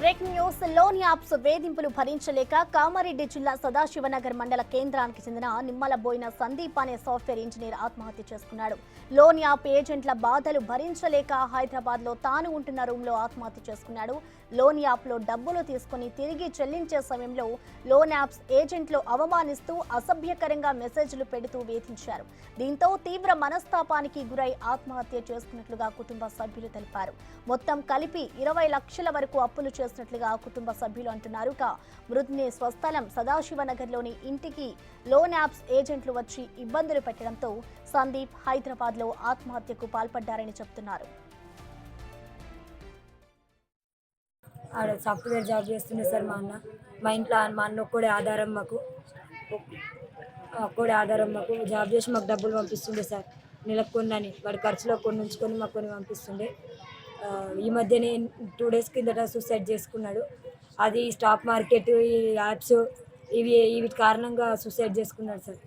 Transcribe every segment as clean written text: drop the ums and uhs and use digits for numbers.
Breaking news. Loan apps వేధింపులు భరించలేక కామారెడ్డి జిల్లా సదాశివనగర్ మండల కేంద్రానికి చెందిన నిమ్మలబోయిన సందీప్ అనే సాఫ్ట్వేర్ ఇంజనీర్ ఆత్మహత్య చేసుకున్నాడు. లోన్ యాప్ ఏజెంట్ల బాధలు భరించలేక హైదరాబాద్ లో తాను ఉంటున్న రూమ్ లో ఆత్మహత్య చేసుకున్నాడు. లోన్ యాప్ లో డబ్బులు తీసుకుని తిరిగి చెల్లించే సమయంలో లోన్ యాప్స్ ఏజెంట్లు అవమానిస్తూ అసభ్యకరంగా మెసేజ్లు పెడుతూ వేధించారు. దీంతో తీవ్ర మనస్తాపానికి గురై ఆత్మహత్య చేసుకున్నట్లుగా కుటుంబ సభ్యులు తెలిపారు. మొత్తం కలిపి 20 లక్షల వరకు అప్పులు చేసినట్లుగా కుటుంబ సభ్యులు అంటున్నారు. మృతుని స్వస్థలం సదాశివనగర్లోని ఇంటికి లోన్ యాప్స్ ఏజెంట్లు వచ్చి ఇబ్బందులు పెట్టడంతో సందీప్ హైదరాబాద్ లో ఆత్మహత్యకు పాల్పడ్డారని చెప్తున్నారు. ఆడ సాఫ్ట్వేర్ జాబ్ చేస్తుండే సార్ మా ఇంట్లో మా అన్న ఒక్కడే ఆధారం మాకు జాబ్ చేసి మాకు డబ్బులు పంపిస్తుండే సార్. నెలకు కొన్నని వాడి ఖర్చులో కొన్ని ఉంచుకొని మాకు కొన్ని పంపిస్తుండే. ఈ మధ్యనే 2 డేస్ కిందట సూసైడ్ చేసుకున్నాడు. అది స్టాక్ మార్కెట్, ఈ యాప్స్ వీటి కారణంగా సూసైడ్ చేసుకున్నాడు సార్.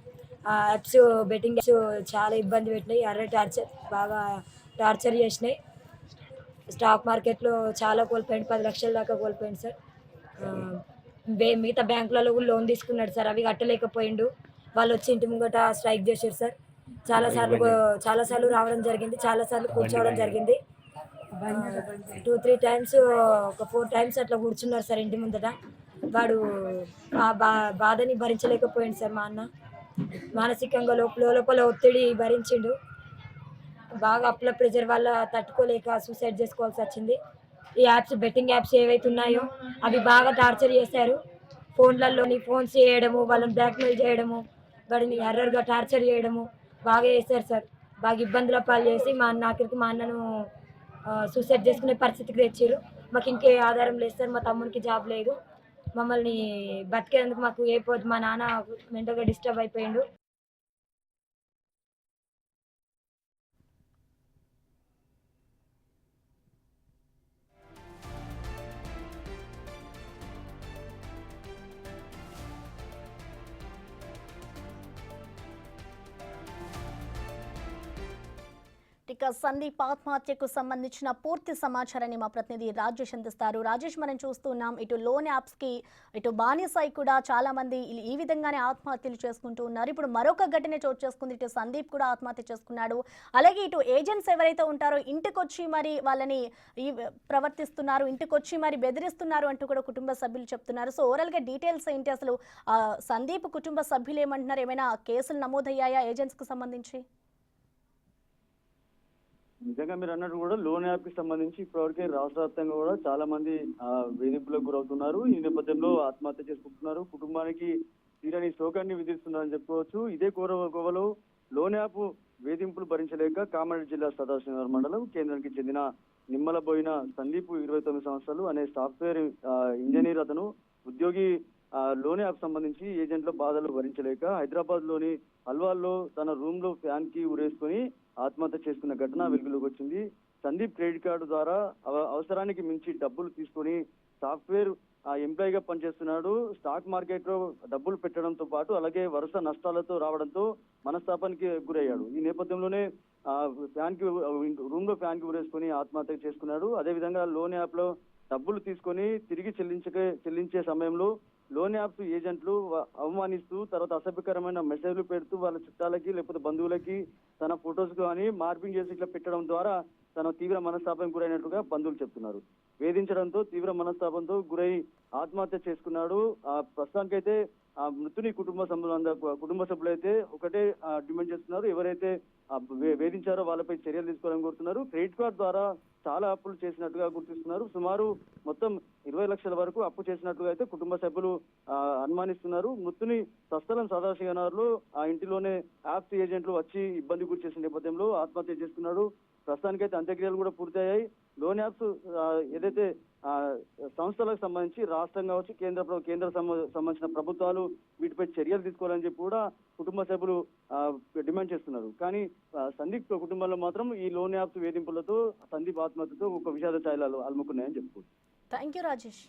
ఆ యాప్స్, బెట్టింగ్ యాప్స్ చాలా ఇబ్బంది పెట్టినాయి. బాగా టార్చర్ చేసినాయి. స్టాక్ మార్కెట్లో చాలా కోల్పోయింది, 10 లక్షల దాకా కోల్పోయింది సార్. మిగతా బ్యాంకులలో కూడా లోన్ తీసుకున్నాడు సార్, అవి కట్టలేకపోయిండు. వాళ్ళు వచ్చి ఇంటి ముంగట స్ట్రైక్ చేశారు సార్. చాలాసార్లు రావడం జరిగింది, చాలాసార్లు కూర్చోవడం జరిగింది. 2-3 టైమ్స్, ఒక 4 టైమ్స్ అట్లా కూర్చున్నారు సార్ ఇంటి ముందట. వాడు ఆ బాధని భరించలేకపోయింది సార్. మా అన్న మానసికంగా లోపల ఒత్తిడి భరించిండు. బాగా అప్పుల ప్రెజర్ వల్ల తట్టుకోలేక సూసైడ్ చేసుకోవాల్సి వచ్చింది. ఈ యాప్స్, బెట్టింగ్ యాప్స్ ఏవైతే ఉన్నాయో అవి బాగా టార్చర్ చేశారు. ఫోన్స్ చేయడము, వాళ్ళని బ్లాక్మెయిల్ చేయడము, వాడిని ఎర్రర్గా టార్చర్ చేయడము బాగా చేశారు సార్. బాగా ఇబ్బందుల పాలు చేసి మా అన్నను సూసైడ్ చేసుకునే పరిస్థితికి తెచ్చారు. మాకు ఇంకే ఆధారం లేదు సార్. మా తమ్మునికి జాబ్ లేదు. మమ్మల్ని బతికేందుకు మాకు మా నాన్న మెంటల్గా డిస్టర్బ్ అయిపోయిండు. ఇక సందీప్ ఆత్మహత్యకు సంబంధించిన పూర్తి సమాచారాన్ని మా ప్రతినిధి రాజేష్ అందిస్తారు. రాజేష్, మనం చూస్తున్నాం ఇటు లోన్ యాప్స్ కి ఇటు బానిసై కూడా చాలా మంది ఈ విధంగానే ఆత్మహత్యలు చేసుకుంటూ ఉన్నారు. ఇప్పుడు మరొక ఘటన చోటు చేసుకుంది. ఇటు సందీప్ కూడా ఆత్మహత్య చేసుకున్నాడు. అలాగే ఇటు ఏజెంట్స్ ఎవరైతే ఉంటారో ఇంటికొచ్చి మరి వాళ్ళని ప్రవర్తిస్తున్నారు, ఇంటికొచ్చి మరి బెదిరిస్తున్నారు అంటూ కూడా కుటుంబ సభ్యులు చెప్తున్నారు. సో ఓవరాల్ గా డీటెయిల్స్ ఏంటి? అసలు సందీప్ కుటుంబ సభ్యులు ఏమంటున్నారు? ఏమైనా కేసులు నమోదయ్యాయా ఏజెంట్స్ కు సంబంధించి? నిజంగా మీరు అన్నట్టు కూడా లోన్ యాప్ కి సంబంధించి ఇప్పటివరకే రాష్ట్ర వ్యాప్తంగా కూడా చాలా మంది వేధింపులకు గురవుతున్నారు. ఈ నేపథ్యంలో ఆత్మహత్య చేసుకుంటున్నారు. కుటుంబానికి తీరని శోకాన్ని విధిస్తున్నారని చెప్పుకోవచ్చు. ఇదే కోవలో లోన్ యాప్ వేధింపులు భరించలేక కామారెడ్డి జిల్లా సదాశివనగర్ మండలం కేంద్రానికి చెందిన నిమ్మలబోయిన సందీప్ 29 సంవత్సరాలు అనే సాఫ్ట్వేర్ ఇంజనీర్. అతను ఉద్యోగి. లోన్ యాప్ సంబంధించి ఏజెంట్ల బాధలు భరించలేక హైదరాబాద్ లోని అల్వాల్లో తన రూమ్ లో ఫ్యాన్ కి ఉరేసుకొని ఆత్మహత్య చేసుకున్న ఘటన వెలుగులోకి వచ్చింది. సందీప్ క్రెడిట్ కార్డు ద్వారా అవసరానికి మించి డబ్బులు తీసుకొని సాఫ్ట్వేర్ ఎంప్లాయీగా పనిచేస్తున్నాడు. స్టాక్ మార్కెట్ లో డబ్బులు పెట్టడంతో పాటు అలాగే వరుస నష్టాలతో రావడంతో మనస్తాపానికి గురయ్యాడు. ఈ నేపథ్యంలోనే రూమ్ లో ఫ్యాన్ కి ఉరేసుకొని ఆత్మహత్య చేసుకున్నాడు. అదేవిధంగా లోన్ యాప్ లో డబ్బులు తీసుకొని తిరిగి చెల్లించే సమయంలో లోన్ యాప్స్ ఏజెంట్లు అవమానిస్తూ తర్వాత అసభ్యకరమైన మెసేజ్లు పెడుతూ వాళ్ళ చుట్టాలకి లేకపోతే బంధువులకి తన ఫొటోస్ కానీ మార్పింగ్ చేసి ఇట్లా పెట్టడం ద్వారా తన తీవ్ర మనస్తాపం గురైనట్టుగా బంధువులు చెప్తున్నారు. వేధించడంతో తీవ్ర మనస్తాపంతో గురై ఆత్మహత్య చేసుకున్నాడు. ప్రస్తుతానికైతే ఆ మృతుని కుటుంబ సభ్యులైతే ఒకటే డిమాండ్ చేస్తున్నారు. ఎవరైతే వేధించారో వాళ్ళపై చర్యలు తీసుకోవాలని కోరుతున్నారు. క్రెడిట్ కార్డు ద్వారా చాలా అప్పులు చేసినట్టుగా గుర్తిస్తున్నారు. సుమారు మొత్తం 20 లక్షల వరకు అప్పు చేసినట్టుగా అయితే కుటుంబ సభ్యులు అనుమానిస్తున్నారు. మృతుని స్వస్థలం సదాశివనగర్ లో ఆ ఇంటిలోనే యాప్స్ ఏజెంట్లు వచ్చి ఇబ్బంది గురి చేసిన నేపథ్యంలో ఆత్మహత్య చేసుకున్నాడు. ప్రస్తుతానికైతే అంత్యక్రియలు కూడా పూర్తయ్యాయి. లోన్ యాప్స్ ఏదైతే సంస్థలకు సంబంధించి రాష్ట్రం కావచ్చు, కేంద్ర సంబంధించిన ప్రభుత్వాలు వీటిపై చర్యలు తీసుకోవాలని చెప్పి కూడా కుటుంబ సభ్యులు డిమాండ్ చేస్తున్నారు. కానీ సందీప్ కుటుంబంలో మాత్రం ఈ లోన్ యాప్స్ వేధింపులతో సందీప్ ఆత్మహత్యతో ఒక విషాద ఛాయలు అలుముకున్నాయని చెప్పుకోవచ్చు. Thank you Rajesh.